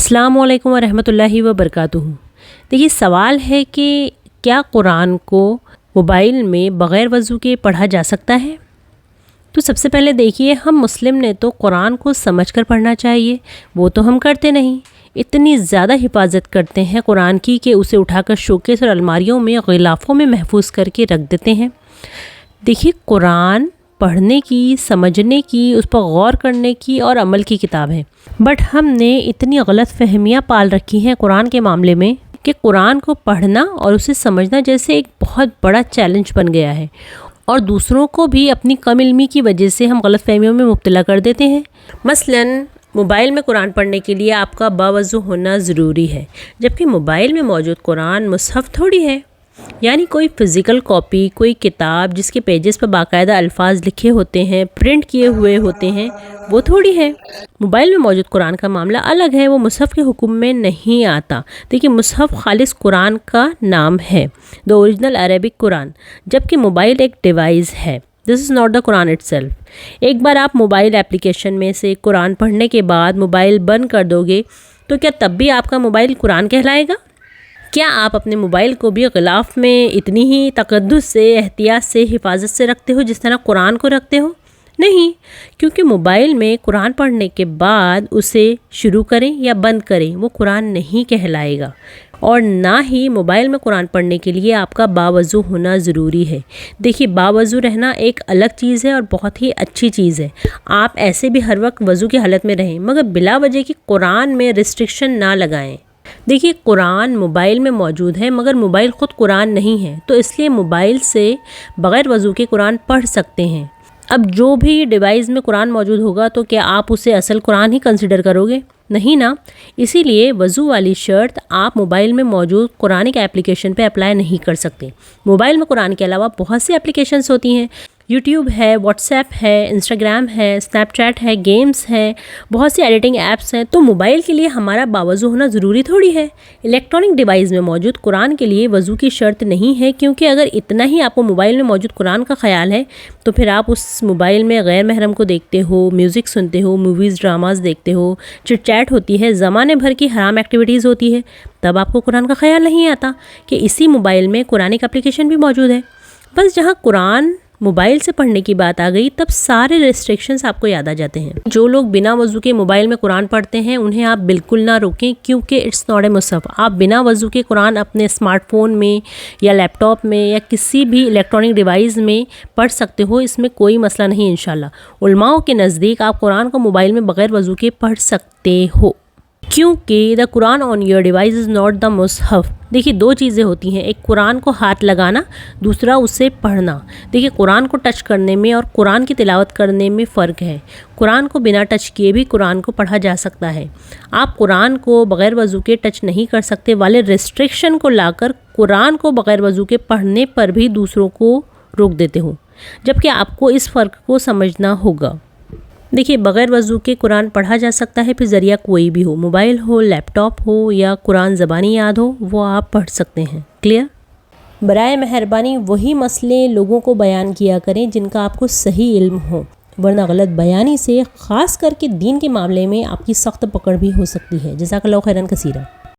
السلام علیکم ورحمۃ اللہ وبرکاتہ۔ دیکھیے سوال ہے کہ کیا قرآن کو موبائل میں بغیر وضو کے پڑھا جا سکتا ہے؟ تو سب سے پہلے دیکھیے ہم مسلم نے تو قرآن کو سمجھ کر پڑھنا چاہیے، وہ تو ہم کرتے نہیں۔ اتنی زیادہ حفاظت کرتے ہیں قرآن کی کہ اسے اٹھا کر شوکیس اور الماریوں میں غلافوں میں محفوظ کر کے رکھ دیتے ہیں۔ دیکھیے قرآن پڑھنے کی، سمجھنے کی، اس پر غور کرنے کی اور عمل کی کتاب ہے، بٹ ہم نے اتنی غلط فہمیاں پال رکھی ہیں قرآن کے معاملے میں کہ قرآن کو پڑھنا اور اسے سمجھنا جیسے ایک بہت بڑا چیلنج بن گیا ہے، اور دوسروں کو بھی اپنی کم علمی کی وجہ سے ہم غلط فہمیوں میں مبتلا کر دیتے ہیں۔ مثلاً موبائل میں قرآن پڑھنے کے لیے آپ کا باوضو ہونا ضروری ہے، جبکہ موبائل میں موجود قرآن مصحف تھوڑی ہے، یعنی کوئی فزیکل کاپی، کوئی کتاب جس کے پیجز پر باقاعدہ الفاظ لکھے ہوتے ہیں، پرنٹ کیے ہوئے ہوتے ہیں، وہ تھوڑی ہے۔ موبائل میں موجود قرآن کا معاملہ الگ ہے، وہ مصحف کے حکم میں نہیں آتا۔ دیکھیے مصحف خالص قرآن کا نام ہے، دی اوریجنل عربک قرآن، جبکہ موبائل ایک ڈیوائس ہے۔ This is not the Quran itself. ایک بار آپ موبائل اپلیکیشن میں سے قرآن پڑھنے کے بعد موبائل بند کر دو گے تو کیا تب بھی آپ کا موبائل قرآن کہلائے گا؟ کیا آپ اپنے موبائل کو بھی غلاف میں اتنی ہی تقدس سے، احتیاط سے، حفاظت سے رکھتے ہو جس طرح قرآن کو رکھتے ہو؟ نہیں، کیونکہ موبائل میں قرآن پڑھنے کے بعد اسے شروع کریں یا بند کریں وہ قرآن نہیں کہلائے گا، اور نہ ہی موبائل میں قرآن پڑھنے کے لیے آپ کا باوضو ہونا ضروری ہے۔ دیکھیے باوضو رہنا ایک الگ چیز ہے اور بہت ہی اچھی چیز ہے۔ آپ ایسے بھی ہر وقت وضو کی حالت میں رہیں، مگر بلا وجہ کی قرآن میں ریسٹرکشن نہ لگائیں۔ دیکھیے قرآن موبائل میں موجود ہے، مگر موبائل خود قرآن نہیں ہے، تو اس لیے موبائل سے بغیر وضو کے قرآن پڑھ سکتے ہیں۔ اب جو بھی ڈیوائس میں قرآن موجود ہوگا تو کیا آپ اسے اصل قرآن ہی کنسیڈر کرو گے؟ نہیں نا۔ اسی لیے وضو والی شرط آپ موبائل میں موجود قرآن کے اپلیکیشن پہ اپلائی نہیں کر سکتے۔ موبائل میں قرآن کے علاوہ بہت سی اپلیکیشنز ہوتی ہیں، یوٹیوب ہے، واٹس ایپ ہے، انسٹاگرام ہے، اسنیپ چیٹ ہے، گیمز ہیں، بہت سی ایڈیٹنگ ایپس ہیں، تو موبائل کے لیے ہمارا باوضو ہونا ضروری تھوڑی ہے۔ الیکٹرانک ڈیوائس میں موجود قرآن کے لیے وضو کی شرط نہیں ہے، کیونکہ اگر اتنا ہی آپ کو موبائل میں موجود قرآن کا خیال ہے تو پھر آپ اس موبائل میں غیر محرم کو دیکھتے ہو، میوزک سنتے ہو، موویز ڈراماز دیکھتے ہو، چٹ چیٹ ہوتی ہے، زمانے بھر کی حرام ایکٹیویٹیز ہوتی ہے، تب آپ کو قرآن کا خیال نہیں آتا کہ اسی موبائل میں قرآن ایک اپلیکیشن بھی موجود ہے۔ بس جہاں قرآن موبائل سے پڑھنے کی بات آ گئی تب سارے ریسٹرکشنز آپ کو یاد آ جاتے ہیں۔ جو لوگ بنا وضو کے موبائل میں قرآن پڑھتے ہیں انہیں آپ بالکل نہ روکیں، کیونکہ اٹس ناٹ اے مصحف۔ آپ بنا وضو کے قرآن اپنے اسمارٹ فون میں یا لیپ ٹاپ میں یا کسی بھی الیکٹرانک ڈیوائس میں پڑھ سکتے ہو، اس میں کوئی مسئلہ نہیں انشاءاللہ۔ علماء کے نزدیک آپ قرآن کو موبائل میں بغیر وضو کے پڑھ سکتے ہو، کیونکہ the Quran on your device is not the مصحف۔ دیکھیے دو چیزیں ہوتی ہیں، ایک قرآن کو ہاتھ لگانا، دوسرا اسے پڑھنا۔ دیکھیے قرآن کو ٹچ کرنے میں اور قرآن کی تلاوت کرنے میں فرق ہے۔ قرآن کو بنا ٹچ کیے بھی قرآن کو پڑھا جا سکتا ہے۔ آپ قرآن کو بغیر وضو کے ٹچ نہیں کر سکتے والے ریسٹرکشن کو لا کر قرآن کو بغیر وضو کے پڑھنے پر بھی دوسروں کو روک دیتے ہو، جبکہ آپ کو اس فرق کو سمجھنا ہوگا۔ دیکھیے بغیر وضو کے قرآن پڑھا جا سکتا ہے، پھر ذریعہ کوئی بھی ہو، موبائل ہو، لیپ ٹاپ ہو یا قرآن زبانی یاد ہو، وہ آپ پڑھ سکتے ہیں۔ کلیئر؟ برائے مہربانی وہی مسئلے لوگوں کو بیان کیا کریں جن کا آپ کو صحیح علم ہو، ورنہ غلط بیانی سے خاص کر کے دین کے معاملے میں آپ کی سخت پکڑ بھی ہو سکتی ہے۔ جزاک اللہ خیرا کثیرا۔